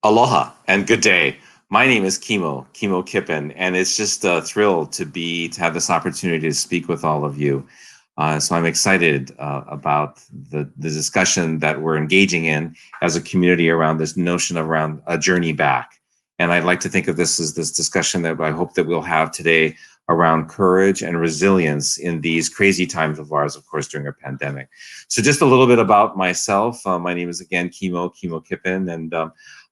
Aloha and good day. My name is Kimo Kippen, and it's just a thrill to have this opportunity to speak with all of you. So I'm excited about the discussion that we're engaging in as a community around this notion around a journey back. And I'd like to think of this as this discussion that I hope that we'll have today around courage and resilience in these crazy times of ours, of course, during a pandemic. So just a little bit about myself. My name is again Kimo Kippen, and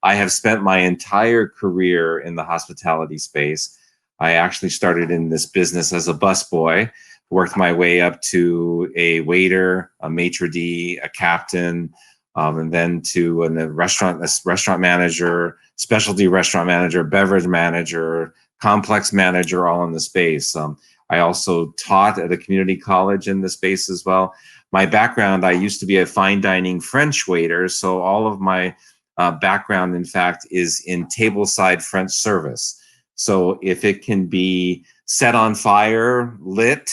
I have spent my entire career in the hospitality space. I actually started in this business as a busboy, worked my way up to a waiter, a maitre d', a captain, and then to a restaurant manager, specialty restaurant manager, beverage manager, complex manager, all in the space. I also taught at a community college in the space as well. My background, I used to be a fine dining French waiter, so all of my background, in fact, is in tableside French service. So if it can be set on fire, lit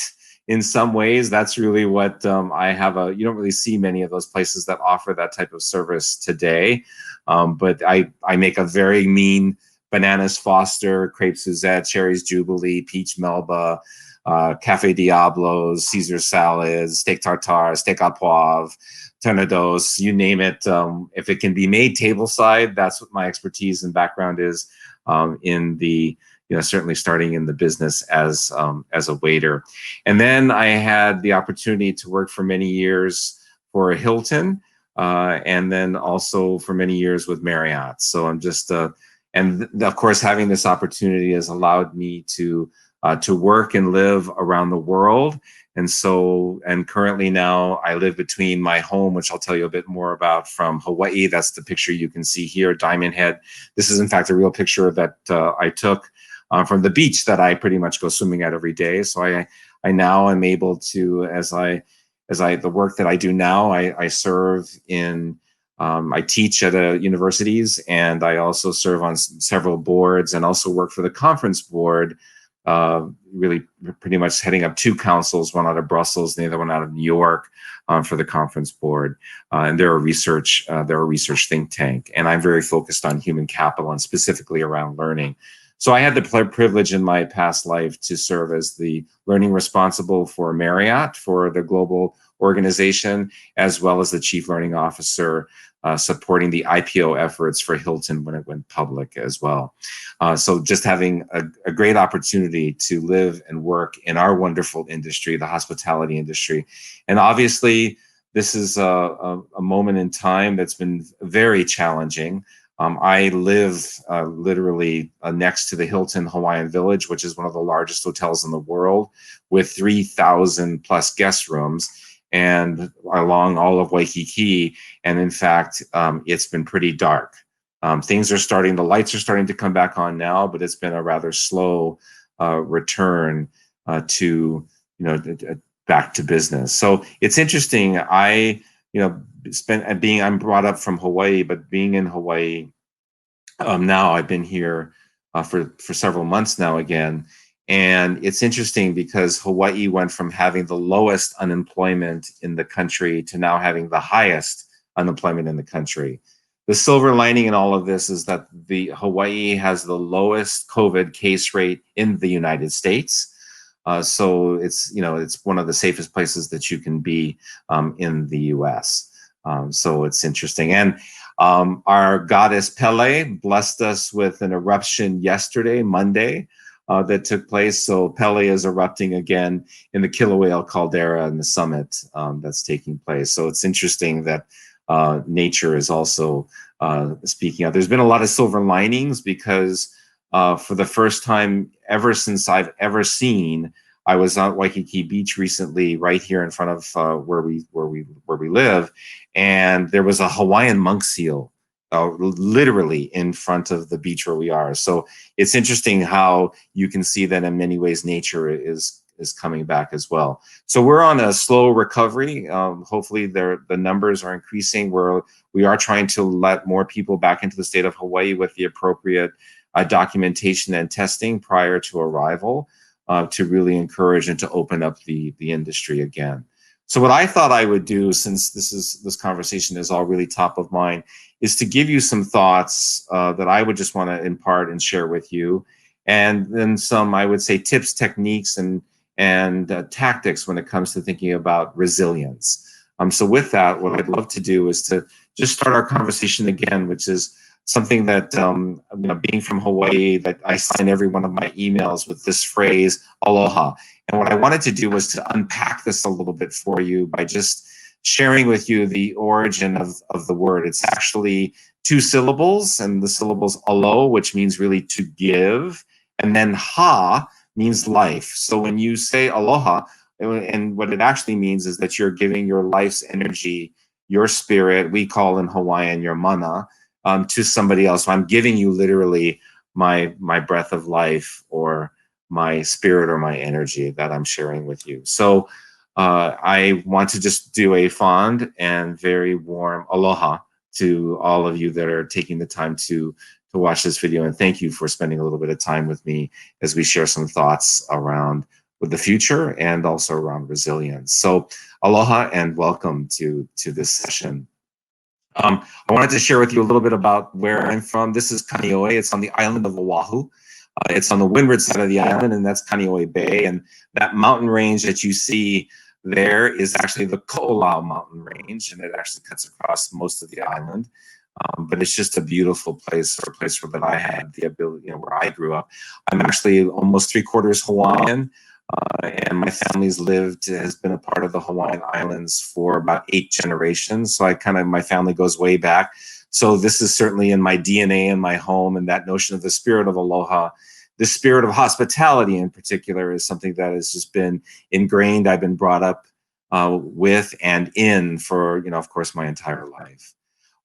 in some ways, that's really what I have. You don't really see many of those places that offer that type of service today. But I make a very mean bananas Foster, crepe Suzette, cherries Jubilee, peach Melba, Cafe Diablos, Caesar salads, steak tartare, steak à poivre, tornadoes, you name it. If it can be made tableside, that's what my expertise and background is in the, certainly starting in the business as a waiter. And then I had the opportunity to work for many years for Hilton, and then also for many years with Marriott. So I'm just, and of course, having this opportunity has allowed me to work and live around the world. And currently now I live between my home, which I'll tell you a bit more about, from Hawaii. That's the picture you can see here, Diamond Head. This is in fact a real picture that I took from the beach that I pretty much go swimming at every day. So I now am able to, the work that I do now, I serve in, I teach at universities, and I also serve on several boards and also work for the conference board, really pretty much heading up two councils, one out of Brussels and the other one out of New York, for the conference board. And they're a research think tank. And I'm very focused on human capital and specifically around learning. So I had the privilege in my past life to serve as the learning responsible for Marriott, for the global organization, as well as the chief learning officer supporting the IPO efforts for Hilton when it went public as well. So just having a great opportunity to live and work in our wonderful industry, the hospitality industry. And obviously, this is a moment in time that's been very challenging. I live literally next to the Hilton Hawaiian Village, which is one of the largest hotels in the world, with 3,000 plus guest rooms, and along all of Waikiki. And in fact, it's been pretty dark. The lights are starting to come back on now, but it's been a rather slow return to, back to business. So it's interesting. I'm brought up from Hawaii, but being in Hawaii now, I've been here for several months now again. And it's interesting because Hawaii went from having the lowest unemployment in the country to now having the highest unemployment in the country. The silver lining in all of this is that Hawaii has the lowest COVID case rate in the United States. So it's one of the safest places that you can be in the US. So it's interesting. And our goddess Pele blessed us with an eruption yesterday, Monday, that took place. So Pele is erupting again in the Kilauea caldera and the summit that's taking place. So it's interesting that nature is also speaking out. There's been a lot of silver linings because for the first time ever since I've ever seen, I was on Waikiki Beach recently, right here in front of where we live, and there was a Hawaiian monk seal literally in front of the beach where we are. So it's interesting how you can see that in many ways nature is coming back as well. So we're on a slow recovery. Hopefully the numbers are increasing. We are trying to let more people back into the state of Hawaii with the appropriate documentation and testing prior to arrival, to really encourage and to open up the industry again. So what I thought I would do, since this conversation is all really top of mind, is to give you some thoughts that I would just want to impart and share with you, and then some, I would say, tips, techniques, and tactics when it comes to thinking about resilience. So with that, what I'd love to do is to just start our conversation again, which is something that, being from Hawaii, that I sign every one of my emails with this phrase, aloha. And what I wanted to do was to unpack this a little bit for you by just sharing with you the origin of the word. It's actually two syllables, and the syllables alo, which means really to give, and then ha means life. So when you say aloha, and what it actually means is that you're giving your life's energy, your spirit, we call in Hawaiian your mana, to somebody else. So I'm giving you literally my breath of life, or my spirit, or my energy that I'm sharing with you. So I want to just do a fond and very warm aloha to all of you that are taking the time to watch this video, and thank you for spending a little bit of time with me as we share some thoughts around with the future and also around resilience. So aloha and welcome to this session. I wanted to share with you a little bit about where I'm from. This is Kaneohe. It's on the island of Oahu. It's on the windward side of the island, and that's Kaneohe Bay. And that mountain range that you see there is actually the Ko'olau mountain range, and it actually cuts across most of the island. But it's just a beautiful place, or a place where that I had the ability, where I grew up. I'm actually almost 3/4 Hawaiian, and my family's has been a part of the Hawaiian Islands for about 8 generations. So my family goes way back. So this is certainly in my DNA and my home, and that notion of the spirit of aloha, the spirit of hospitality in particular, is something that has just been ingrained. I've been brought up with and in for, of course, my entire life.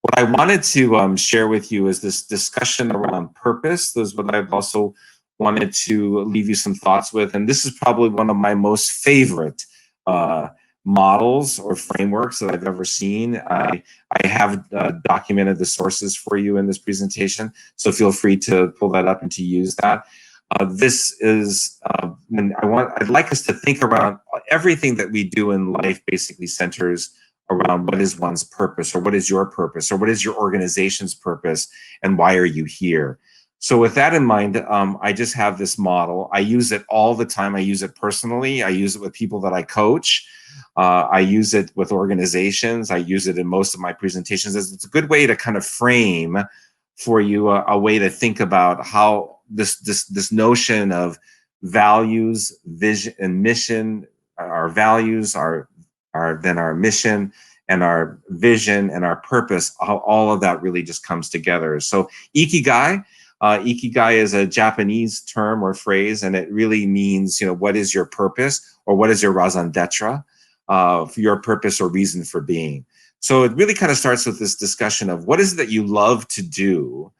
What I wanted to share with you is this discussion around purpose. This is what I've also wanted to leave you some thoughts with. And this is probably one of my most favorite models or frameworks that I've ever seen. I have documented the sources for you in this presentation, so feel free to pull that up and to use that. This is, I'd like us to think around everything that we do in life basically centers around what is one's purpose, or what is your purpose, or what is your organization's purpose, and why are you here? So with that in mind, I just have this model. I use it all the time. I use it personally. I use it with people that I coach. I use it with organizations. I use it in most of my presentations. It's a good way to kind of frame for you a way to think about how this notion of values, vision, and mission, our values, then our mission, and our vision, and our purpose, how all of that really just comes together. So ikigai. Ikigai is a Japanese term or phrase, and it really means, what is your purpose, or what is your raison d'etre, for your purpose or reason for being. So it really kind of starts with this discussion of what is it that you love to do,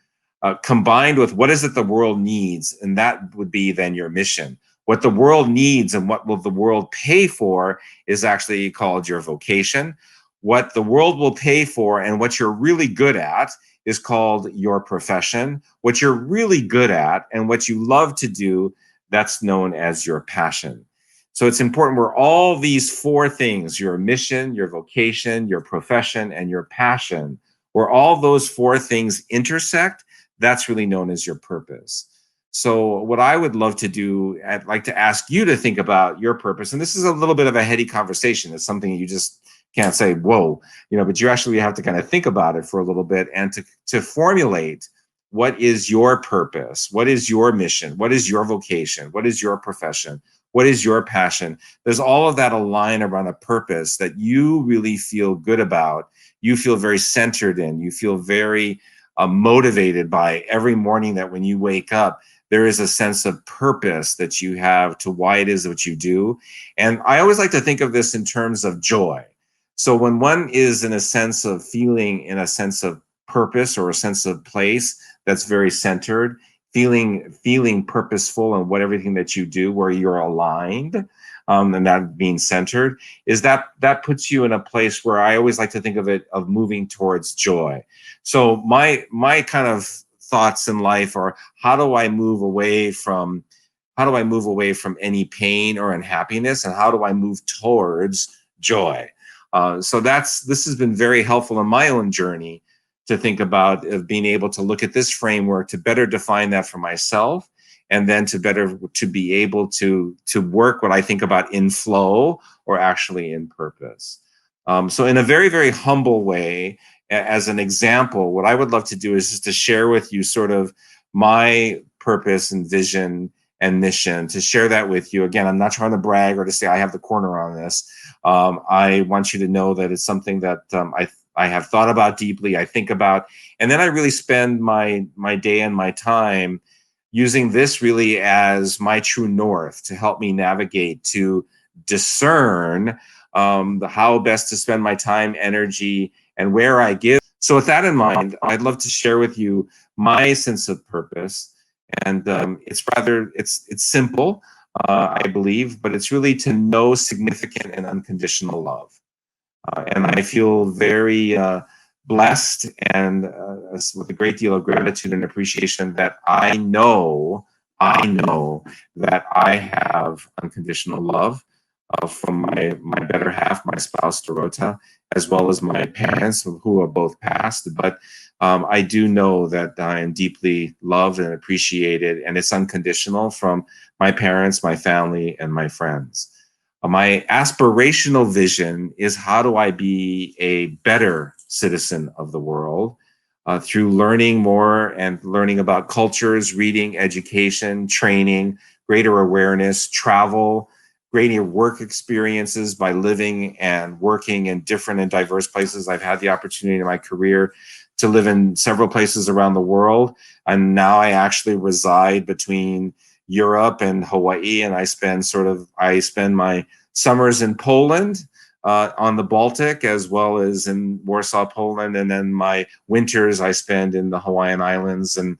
combined with what is it the world needs, and that would be then your mission. What the world needs and what will the world pay for is actually called your vocation. What the world will pay for and what you're really good at is called your profession. What you're really good at and what you love to do, that's known as your passion. So it's important where all these 4 things, your mission, your vocation, your profession, and your passion, where all those 4 things intersect, that's really known as your purpose. So what I would love to do, I'd like to ask you to think about your purpose. And this is a little bit of a heady conversation. It's something you just can't say, whoa, but you actually have to kind of think about it for a little bit, and to formulate what is your purpose, what is your mission, what is your vocation, what is your profession, what is your passion. There's all of that align around a purpose that you really feel good about, you feel very centered in, you feel very motivated by every morning, that when you wake up, there is a sense of purpose that you have to why it is what you do. And I always like to think of this in terms of joy. So when one is in a sense of feeling, in a sense of purpose or a sense of place that's very centered, feeling purposeful in everything that you do, where you're aligned, and that being centered, is that puts you in a place where I always like to think of it of moving towards joy. So my kind of thoughts in life are, how do I move away from any pain or unhappiness, and how do I move towards joy. So this has been very helpful in my own journey to think about being able to look at this framework to better define that for myself, and then to be able to work what I think about in flow or actually in purpose. So in a very, very humble way, as an example, what I would love to do is just to share with you sort of my purpose and vision and mission, to share that with you. Again, I'm not trying to brag or to say I have the corner on this. I want you to know that it's something that I have thought about deeply, I think about, and then I really spend my day and my time using this really as my true north to help me navigate, to discern how best to spend my time, energy, and where I give. So with that in mind, I'd love to share with you my sense of purpose. And it's simple, I believe, but it's really to know significant and unconditional love. And I feel very blessed and with a great deal of gratitude and appreciation that I know that I have unconditional love from my better half, my spouse, Dorota, as well as my parents, who are both passed. But I do know that I am deeply loved and appreciated, and it's unconditional from my parents, my family, and my friends. My aspirational vision is, how do I be a better citizen of the world through learning more and learning about cultures, reading, education, training, greater awareness, travel, greater work experiences by living and working in different and diverse places. I've had the opportunity in my career to live in several places around the world, and now I actually reside between Europe and Hawaii, and I spend my summers in Poland on the Baltic, as well as in Warsaw, Poland, and then my winters I spend in the Hawaiian Islands, and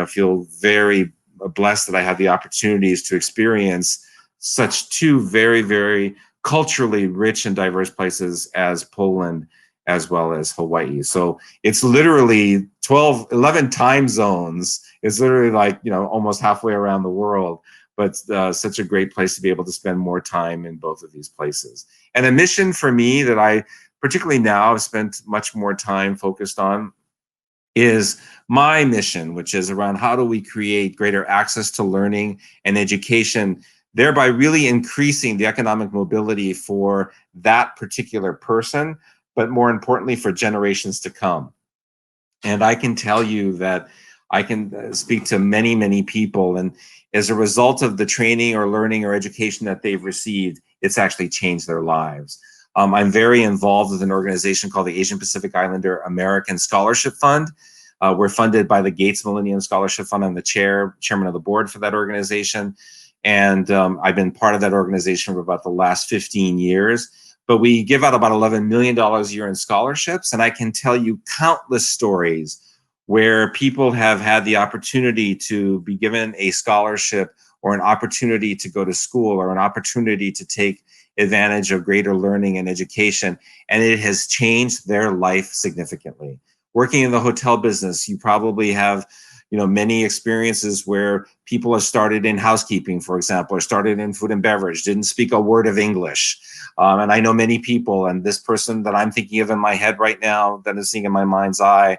feel very blessed that I have the opportunities to experience such two very, very culturally rich and diverse places as Poland as well as Hawaii. So it's literally 11 time zones. It's literally like, almost halfway around the world, but such a great place to be able to spend more time in both of these places. And a mission for me that I particularly now have spent much more time focused on is my mission, which is around how do we create greater access to learning and education, thereby really increasing the economic mobility for that particular person, but more importantly for generations to come. And I can tell you that I can speak to many, many people, and as a result of the training or learning or education that they've received, it's actually changed their lives. I'm very involved with an organization called the Asian Pacific Islander American Scholarship Fund. We're funded by the Gates Millennium Scholarship Fund. I'm the chairman of the board for that organization. And I've been part of that organization for about the last 15 years. But we give out about $11 million a year in scholarships. And I can tell you countless stories where people have had the opportunity to be given a scholarship or an opportunity to go to school or an opportunity to take advantage of greater learning and education. And it has changed their life significantly. Working in the hotel business, you probably have many experiences where people have started in housekeeping, for example, or started in food and beverage, didn't speak a word of English. And I know many people, and this person that I'm thinking of in my head right now, that is seeing in my mind's eye,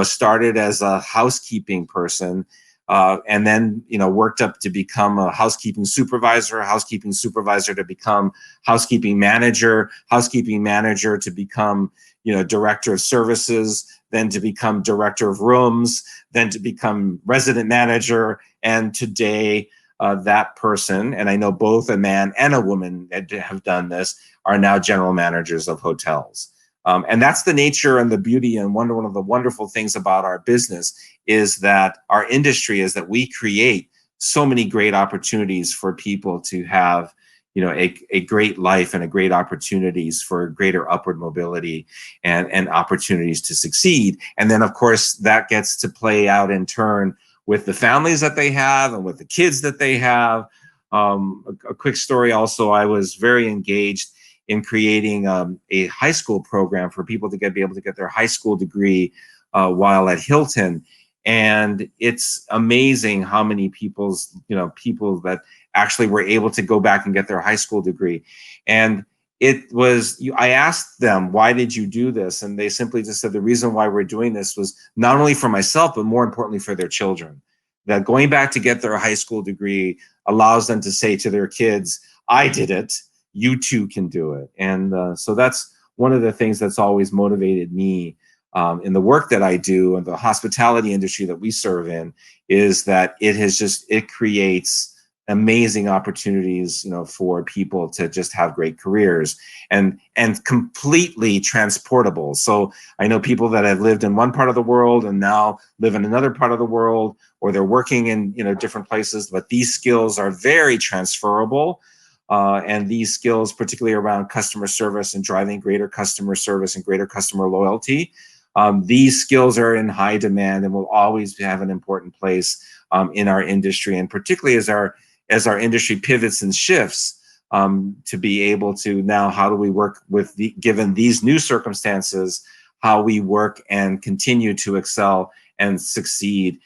started as a housekeeping person, and then, worked up to become a housekeeping supervisor to become housekeeping manager to become, director of services, then to become director of rooms, then to become resident manager. And today, that person, and I know both a man and a woman that have done this, are now general managers of hotels. And that's the nature and the beauty, and one of the wonderful things about our business is that our industry is that we create so many great opportunities for people to have a great life and a great opportunities for greater upward mobility and opportunities to succeed. And then, of course, that gets to play out in turn with the families that they have and with the kids that they have. A quick story also, I was very engaged in creating a high school program for people to be able to get their high school degree while at Hilton. And it's amazing how many people that actually were able to go back and get their high school degree. And I asked them, why did you do this? And they simply just said, the reason why we're doing this was not only for myself, but more importantly for their children. That going back to get their high school degree allows them to say to their kids, I did it, you too can do it. And so that's one of the things that's always motivated me in the work that I do and the hospitality industry that we serve in, is that it creates amazing opportunities, for people to just have great careers and completely transportable. So I know people that have lived in one part of the world and now live in another part of the world, or they're working in different places, but these skills are very transferable. And these skills, particularly around customer service and driving greater customer service and greater customer loyalty, these skills are in high demand and will always have an important place in our industry, and particularly as our industry pivots and shifts, to be able to now, how do we work with given these new circumstances, how we work and continue to excel and succeed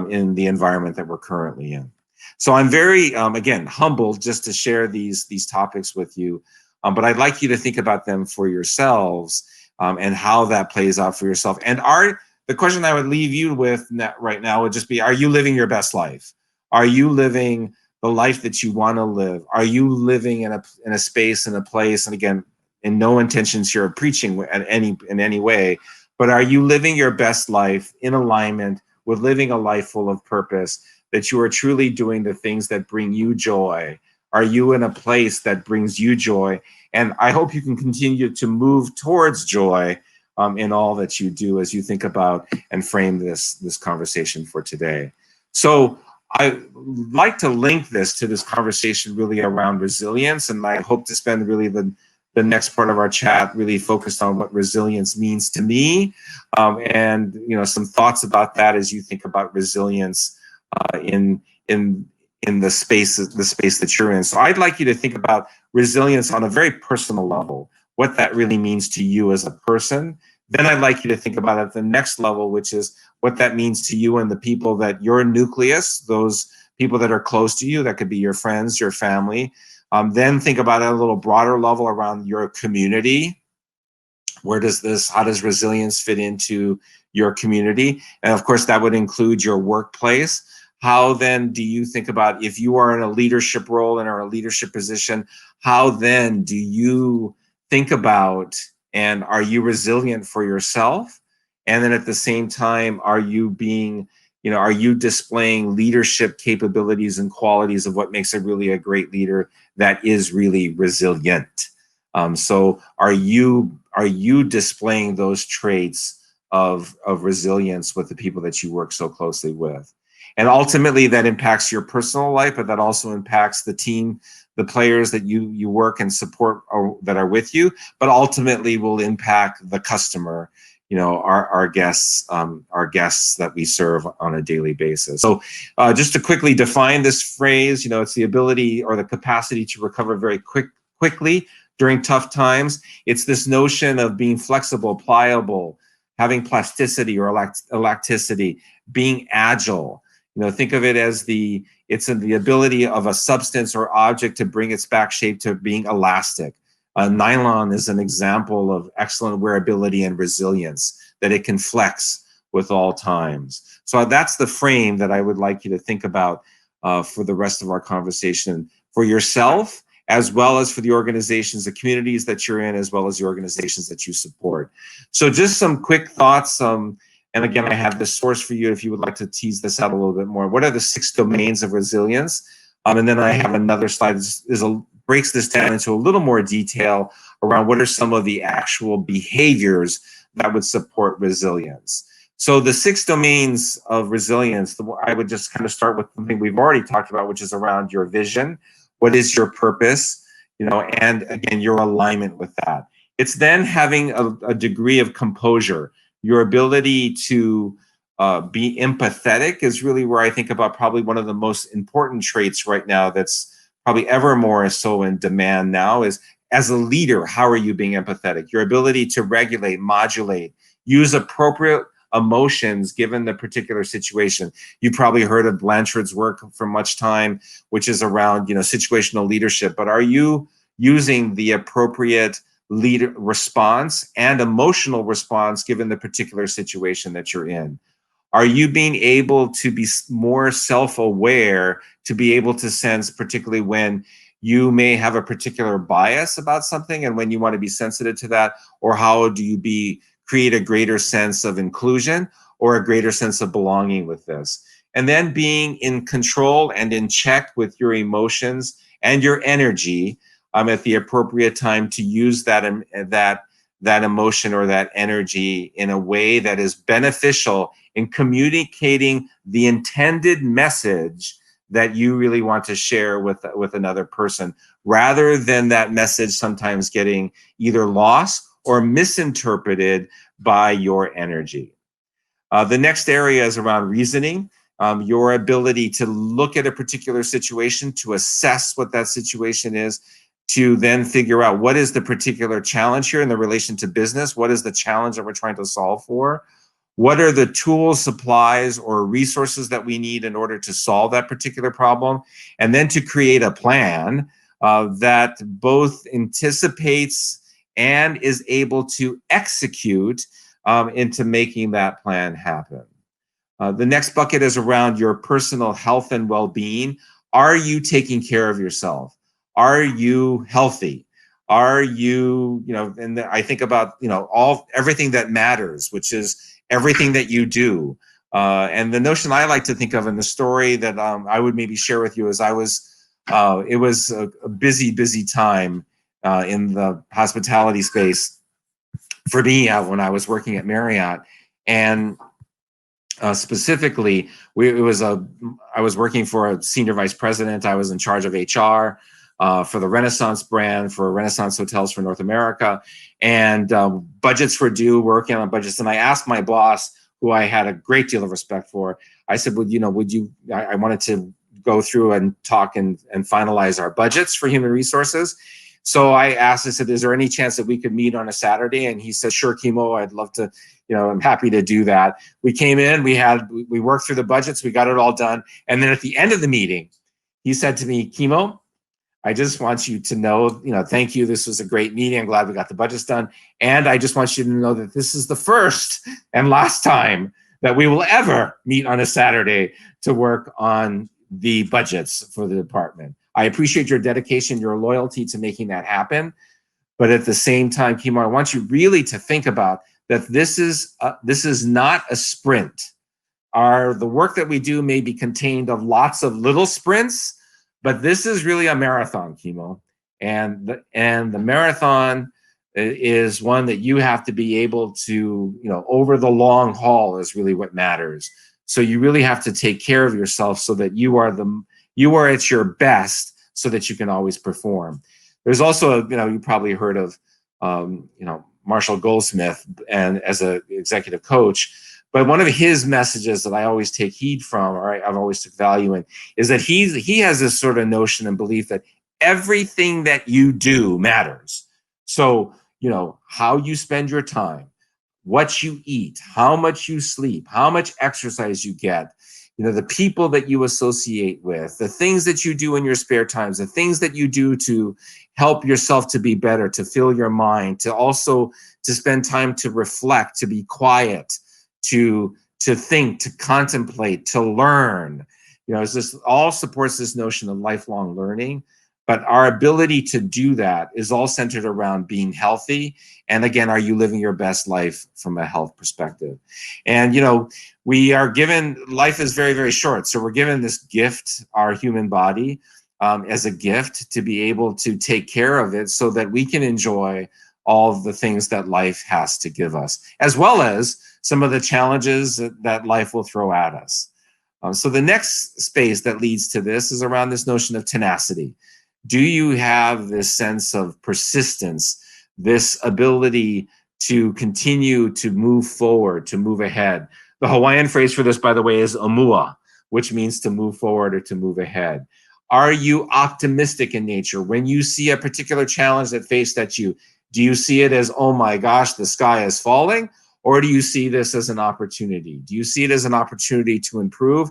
in the environment that we're currently in. So I'm very, again, humbled just to share these topics with you, but I'd like you to think about them for yourselves, and how that plays out for yourself. And the question I would leave you with right now would just be, are you living your best life? Are you living the life that you want to live? Are you living in a space, in a place, and again, in no intentions here of preaching in any way, but are you living your best life in alignment with living a life full of purpose, that you are truly doing the things that bring you joy? Are you in a place that brings you joy? And I hope you can continue to move towards joy in all that you do as you think about and frame this conversation for today. So I like to link this to this conversation really around resilience, and I hope to spend really the next part of our chat really focused on what resilience means to me, and some thoughts about that as you think about resilience in the space that you're in. So I'd like you to think about resilience on a very personal level, what that really means to you as a person. Then I'd like you to think about it at the next level, which is what that means to you and the people that your nucleus, those people that are close to you, that could be your friends, your family. Then think about it at a little broader level around your community. How does resilience fit into your community? And of course, that would include your workplace. How then do you think about, if you are in a leadership role and are in a leadership position, how then do you think about, and are you resilient for yourself? And then at the same time, are you displaying leadership capabilities and qualities of what makes a great leader that is really resilient? So are you displaying those traits of resilience with the people that you work so closely with? And ultimately that impacts your personal life, but that also impacts the team, the players that you work and support or that are with you, but ultimately will impact the customer, our guests that we serve on a daily basis. So just to quickly define this phrase, it's the ability or the capacity to recover very quickly during tough times. It's this notion of being flexible, pliable, having plasticity or elasticity, being agile. Think of it as it's in the ability of a substance or object to bring its back shape to being elastic. Nylon is an example of excellent wearability and resilience, that it can flex with all times. So that's the frame that I would like you to think about for the rest of our conversation, for yourself, as well as for the organizations, the communities that you're in, as well as the organizations that you support. So just some quick thoughts. And again, I have this source for you if you would like to tease this out a little bit more. What are the 6 domains of resilience? And then I have another slide that breaks this down into a little more detail around what are some of the actual behaviors that would support resilience. So the 6 domains of resilience, I would just kind of start with something we've already talked about, which is around your vision. What is your purpose? And again, your alignment with that. It's then having a degree of composure. Your ability to be empathetic is really where I think about probably one of the most important traits right now that's probably ever more so in demand now is, as a leader, how are you being empathetic? Your ability to regulate, modulate, use appropriate emotions given the particular situation. You probably heard of Blanchard's work for much time, which is around, situational leadership. But are you using the appropriate response and emotional response given the particular situation that you're in? Are you being able to be more self-aware, to be able to sense, particularly when you may have a particular bias about something and when you want to be sensitive to that? Or how do you create a greater sense of inclusion or a greater sense of belonging with this? And then being in control and in check with your emotions and your energy at the appropriate time to use that emotion or that energy in a way that is beneficial in communicating the intended message that you really want to share with another person, rather than that message sometimes getting either lost or misinterpreted by your energy. The next area is around reasoning. Your ability to look at a particular situation, to assess what that situation is, to then figure out what is the particular challenge here in the relation to business, what is the challenge that we're trying to solve for, what are the tools, supplies, or resources that we need in order to solve that particular problem, and then to create a plan that both anticipates and is able to execute into making that plan happen. The next bucket is around your personal health and well-being. Are you taking care of yourself? Are you healthy? Are you, and I think about, everything that matters, which is everything that you do. And the notion I like to think of, in the story that I would maybe share with you, is it was a busy time in the hospitality space for me when I was working at Marriott. And specifically, I was working for a senior vice president. I was in charge of HR for the Renaissance brand, for Renaissance Hotels for North America, and budgets were due, working on budgets. And I asked my boss, who I had a great deal of respect for, I said, I wanted to go through and talk and finalize our budgets for human resources. So I asked, I said, is there any chance that we could meet on a Saturday? And he said, sure, Kimo, I'd love to, I'm happy to do that. We came in, we worked through the budgets, we got it all done. And then at the end of the meeting, he said to me, Kimo, I just want you to know, thank you. This was a great meeting. I'm glad we got the budgets done. And I just want you to know that this is the first and last time that we will ever meet on a Saturday to work on the budgets for the department. I appreciate your dedication, your loyalty to making that happen. But at the same time, Kimo, I want you really to think about that this is not a sprint. The work that we do may be contained of lots of little sprints, but this is really a marathon, Kimo. And the marathon is one that you have to be able to, over the long haul is really what matters. So you really have to take care of yourself so that you are at your best, so that you can always perform. There's also, you probably heard of, Marshall Goldsmith, and as an executive coach. But one of his messages that I always take heed from, or I've always took value in, is that he has this sort of notion and belief that everything that you do matters. So, how you spend your time, what you eat, how much you sleep, how much exercise you get, the people that you associate with, the things that you do in your spare times, the things that you do to help yourself to be better, to fill your mind, to spend time to reflect, to be quiet, to think, to contemplate, to learn. This all supports this notion of lifelong learning. But our ability to do that is all centered around being healthy. And again, are you living your best life from a health perspective? And, we are given, life is very, very short. So we're given this gift, our human body, as a gift to be able to take care of it so that we can enjoy all of the things that life has to give us, as well as some of the challenges that life will throw at us. So the next space that leads to this is around this notion of tenacity. Do you have this sense of persistence, this ability to continue to move forward, to move ahead? The Hawaiian phrase for this, by the way, is "omua," which means to move forward or to move ahead. Are you optimistic in nature? When you see a particular challenge that faced at you, do you see it as, oh my gosh, the sky is falling? or do you see this as an opportunity? Do you see it as an opportunity to improve?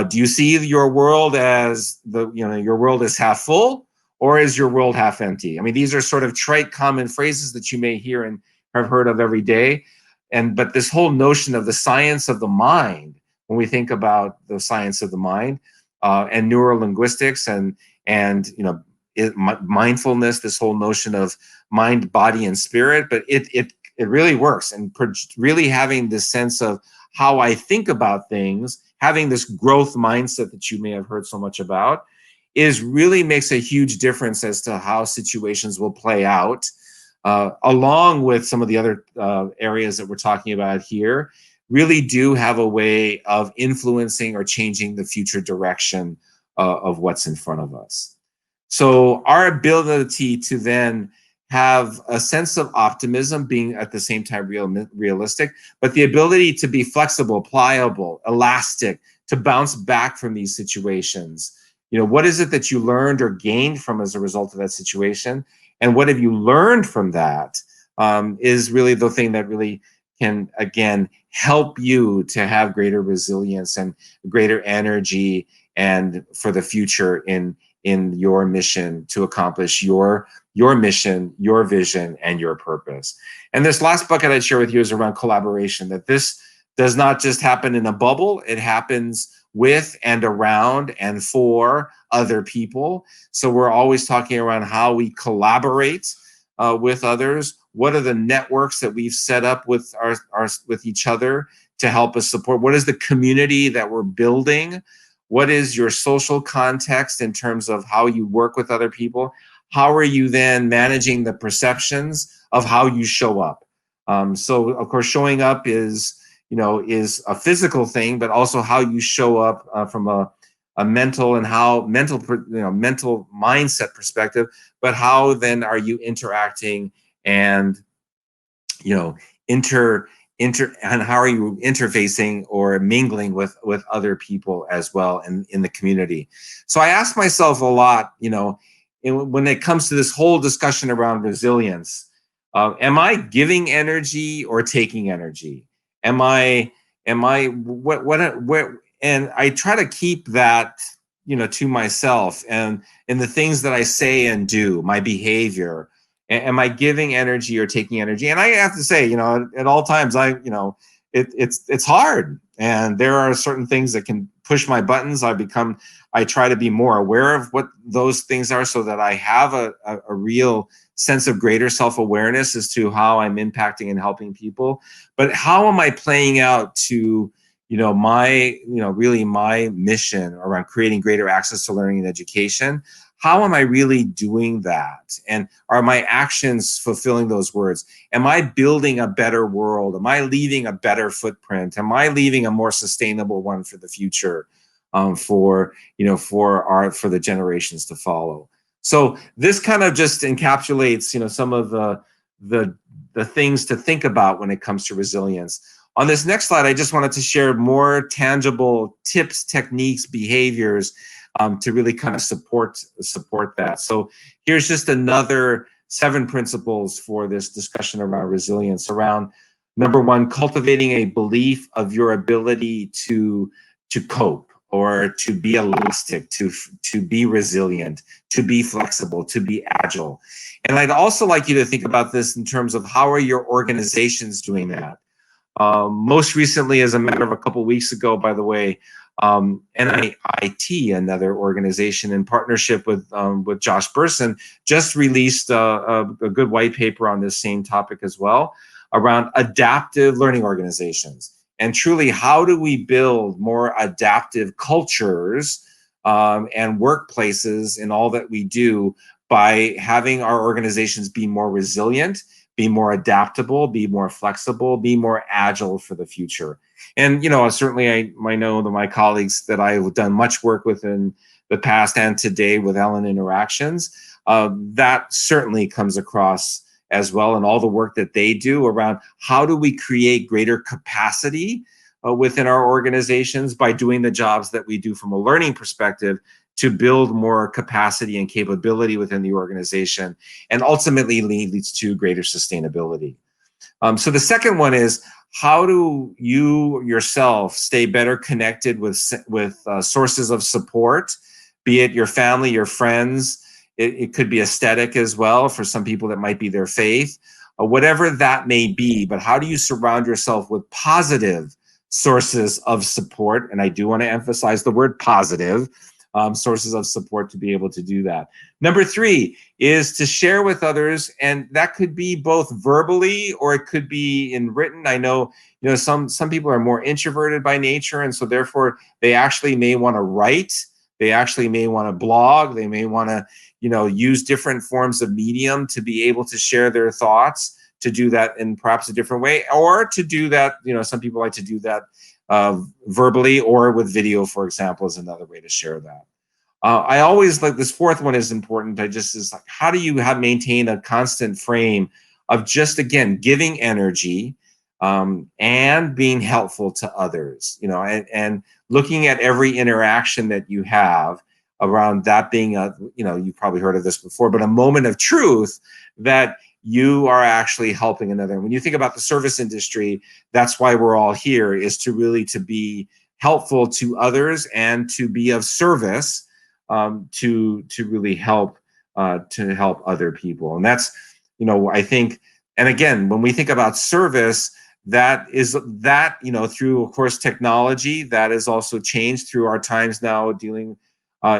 Do you see your world as your world is half full, or is your world half empty? I mean, these are sort of trite common phrases that you may hear and have heard of every day. But this whole notion of the science of the mind, when we think about the science of the mind and neurolinguistics and mindfulness, this whole notion of mind, body, and spirit, but it really works. And really having this sense of how I think about things, having this growth mindset that you may have heard so much about, really makes a huge difference as to how situations will play out, along with some of the other areas that we're talking about here, really do have a way of influencing or changing the future direction of what's in front of us. So our ability to then have a sense of optimism, being at the same time realistic, but the ability to be flexible, pliable, elastic, to bounce back from these situations. What is it that you learned or gained from as a result of that situation? And what have you learned from that is really the thing that really can, again, help you to have greater resilience and greater energy and for the future in your mission to accomplish your mission, your vision, and your purpose. And this last bucket I'd share with you is around collaboration, that this does not just happen in a bubble, it happens with and around and for other people. So we're always talking around how we collaborate with others. What are the networks that we've set up with with each other to help us support? What is the community that we're building? What is your social context in terms of how you work with other people? How are you then managing the perceptions of how you show up? So of course, showing up is a physical thing, but also how you show up from a mental and mental mindset perspective. But how then are you interacting and and how are you interfacing or mingling with other people as well in the community? So I ask myself a lot, when it comes to this whole discussion around resilience, am I giving energy or taking energy? Am I what? And I try to keep that, to myself and in the things that I say and do, my behavior. Am I giving energy or taking energy? And I have to say, at all times, it's hard, and there are certain things that can push my buttons. I try to be more aware of what those things are, so that I have a real sense of greater self-awareness as to how I'm impacting and helping people. But how am I playing out to really my mission around creating greater access to learning and education? How am I really doing that? And are my actions fulfilling those words? Am I building a better world? Am I leaving a better footprint? Am I leaving a more sustainable one for the future, for the generations to follow? So this kind of just encapsulates, some of the things to think about when it comes to resilience. On this next slide, I just wanted to share more tangible tips, techniques, behaviors to really kind of support that. So here's just another 7 principles for this discussion around resilience. Around number 1, cultivating a belief of your ability to cope, or to be elastic, to be resilient, to be flexible, to be agile. And I'd also like you to think about this in terms of how are your organizations doing that? Most recently, as a matter of a couple of weeks ago, by the way, NIIT, another organization in partnership with Josh Burson, just released a good white paper on this same topic as well, around adaptive learning organizations. And truly, how do we build more adaptive cultures and workplaces in all that we do by having our organizations be more resilient, be more adaptable, be more flexible, be more agile for the future? And, certainly I know that my colleagues that I've done much work with in the past and today with Ellen Interactions, that certainly comes across as well in all the work that they do around how do we create greater capacity within our organizations by doing the jobs that we do from a learning perspective to build more capacity and capability within the organization, and ultimately leads to greater sustainability. So the second one is, how do you yourself stay better connected with sources of support, be it your family, your friends? It could be aesthetic as well. For some people, that might be their faith, whatever that may be. But how do you surround yourself with positive sources of support? And I do want to emphasize the word positive, sources of support to be able to do that. Number three is to share with others, and that could be both verbally or it could be in written. I know, some people are more introverted by nature, and so therefore they actually may want to write. They actually may want to blog. They may want to, use different forms of medium to be able to share their thoughts, to do that in perhaps a different way, or to do that, some people like to do that verbally, or with video, for example, is another way to share that. I always like this fourth one is important. Is like, how do you maintain a constant frame of just, again, giving energy and being helpful to others, and looking at every interaction that you have around that being you've probably heard of this before, but a moment of truth that you are actually helping another. When you think about the service industry, that's why we're all here, is to really to be helpful to others and to be of service, to really help other people. And that's, I think, and again, when we think about service, that is through, of course, technology, that is also changed through our times now, dealing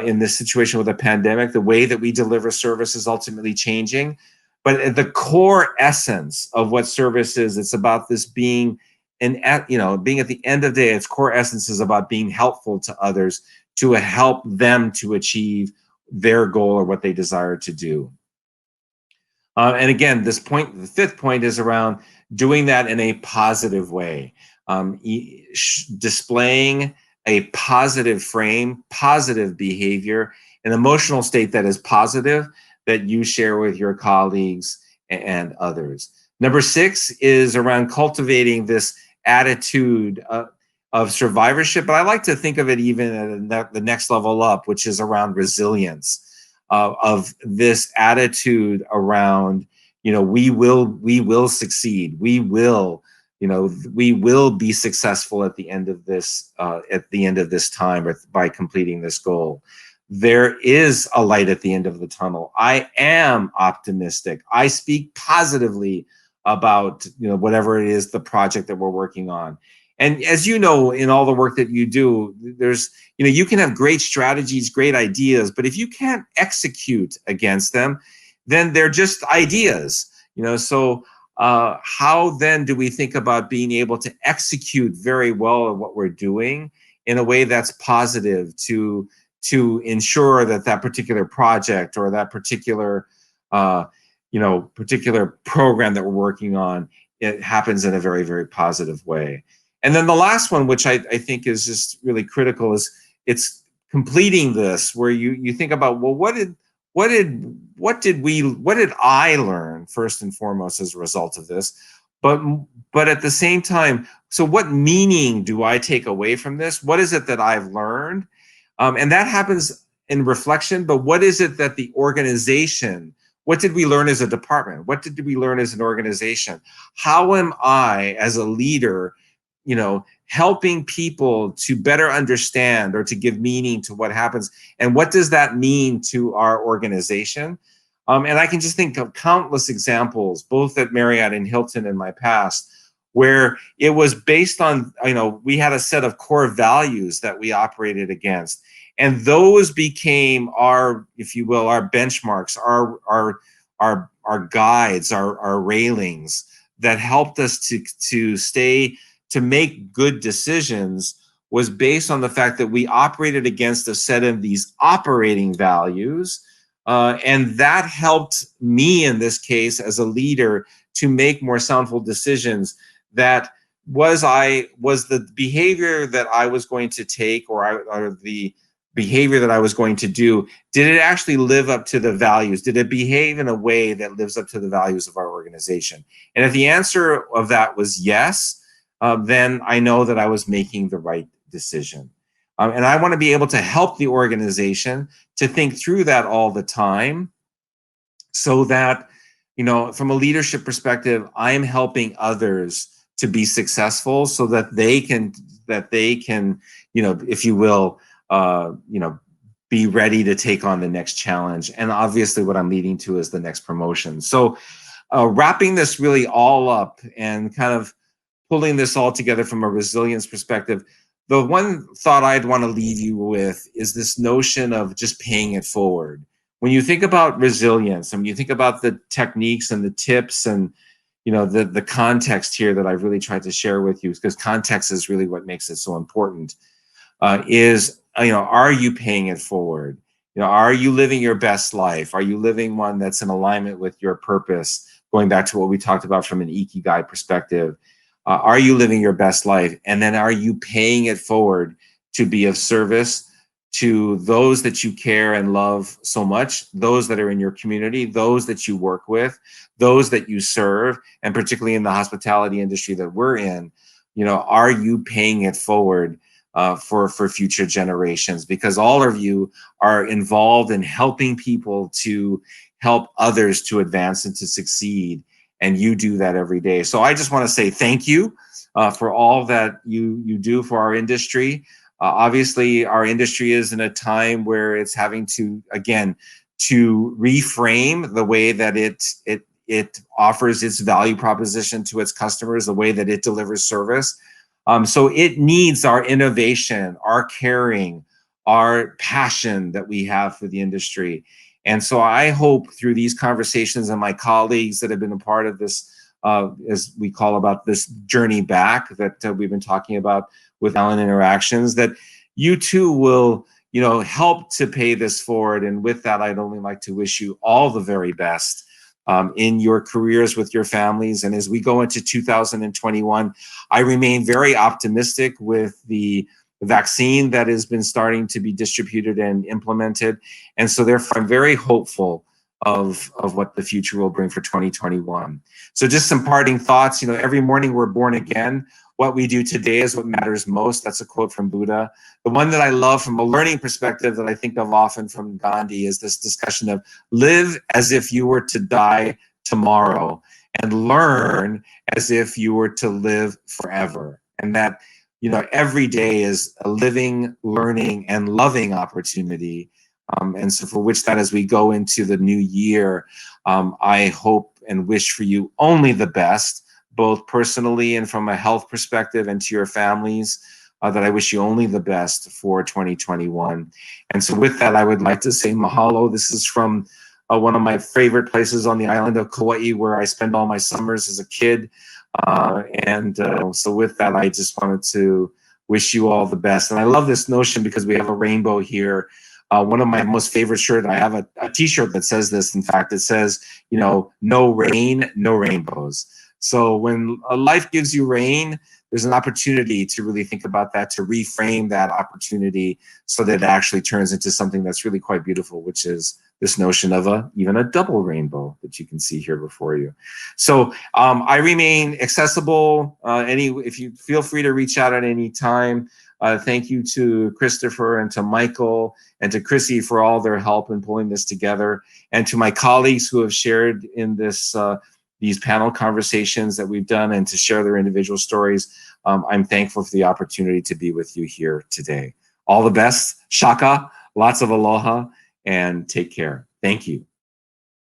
in this situation with a pandemic. The way that we deliver service is ultimately changing. But at the core essence of what service is, it's about this being, being at the end of the day, its core essence is about being helpful to others, to help them to achieve their goal or what they desire to do. And again, the fifth point is around doing that in a positive way, displaying a positive frame, positive behavior, an emotional state that is positive, that you share with your colleagues and others. Number six is around cultivating this attitude of survivorship, but I like to think of it even at the next level up, which is around resilience, of this attitude around, we will succeed. We will be successful at the end of this time, or by completing this goal. There is a light at the end of the tunnel. I am optimistic. I speak positively about, whatever it is, the project that we're working on. And as you know, in all the work that you do, there's, you can have great strategies, great ideas, but if you can't execute against them, then they're just ideas, so how then do we think about being able to execute very well at what we're doing in a way that's positive, to ensure that particular project or that particular particular program that we're working on, it happens in a very, very positive way. And then the last one, which I think is just really critical, is it's completing this, where you think about, well, what did I learn first and foremost as a result of this? But at the same time, so what meaning do I take away from this? What is it that I've learned? And that happens in reflection, but what is it that the organization, what did we learn as a department? What did we learn as an organization? How am I, as a leader, helping people to better understand or to give meaning to what happens? And what does that mean to our organization? And I can just think of countless examples, both at Marriott and Hilton in my past, where it was based on, we had a set of core values that we operated against. And those became our, if you will, our benchmarks, our guides, our railings that helped us to make good decisions, was based on the fact that we operated against a set of these operating values. And that helped me, in this case, as a leader, to make more soundful decisions. That was the behavior that I was going to take, or the behavior that I was going to do, did it actually live up to the values? Did it behave in a way that lives up to the values of our organization? And if the answer of that was yes, then I know that I was making the right decision. And I want to be able to help the organization to think through that all the time, so that, from a leadership perspective, I am helping others to be successful so that they can, if you will, be ready to take on the next challenge. And obviously what I'm leading to is the next promotion. So wrapping this really all up and kind of pulling this all together from a resilience perspective, the one thought I'd want to leave you with is this notion of just paying it forward. When you think about resilience, and when you think about the techniques and the tips and the context here that I've really tried to share with you, because context is really what makes it so important, are you paying it forward? Are you living your best life? Are you living one that's in alignment with your purpose? Going back to what we talked about from an Ikigai perspective, are you living your best life? And then are you paying it forward to be of service to those that you care and love so much, those that are in your community, those that you work with, those that you serve, and particularly in the hospitality industry that we're in, are you paying it forward for future generations? Because all of you are involved in helping people to help others to advance and to succeed. And you do that every day. So I just want to say thank you for all that you do for our industry. Obviously, our industry is in a time where it's having to, again, to reframe the way that it offers its value proposition to its customers, the way that it delivers service. So it needs our innovation, our caring, our passion that we have for the industry. And so I hope through these conversations and my colleagues that have been a part of this, as we call about this journey back that we've been talking about with Allen Interactions, that you too will, help to pay this forward. And with that, I'd only like to wish you all the very best in your careers with your families. And as we go into 2021, I remain very optimistic with the vaccine that has been starting to be distributed and implemented. And so therefore, I'm very hopeful of what the future will bring for 2021. So just some parting thoughts. Every morning we're born again. What we do today is what matters most. That's a quote from Buddha. The one that I love from a learning perspective that I think of often from Gandhi is this discussion of live as if you were to die tomorrow and learn as if you were to live forever. And that, every day is a living, learning, and loving opportunity. And so for which that as we go into the new year, I hope and wish for you only the best, both personally and from a health perspective, and to your families, that I wish you only the best for 2021. And so with that, I would like to say mahalo. This is from one of my favorite places on the island of Kauai, where I spend all my summers as a kid. So with that, I just wanted to wish you all the best. And I love this notion because we have a rainbow here. One of my most favorite shirts, I have a t-shirt that says this. In fact, it says, no rain, no rainbows. So when life gives you rain, there's an opportunity to really think about that, to reframe that opportunity so that it actually turns into something that's really quite beautiful, which is this notion of even a double rainbow that you can see here before you. So I remain accessible. If you feel free to reach out at any time. Thank you to Christopher and to Michael and to Chrissy for all their help in pulling this together, and to my colleagues who have shared in this these panel conversations that we've done and to share their individual stories. I'm thankful for the opportunity to be with you here today. All the best, shaka, lots of aloha, and take care. Thank you.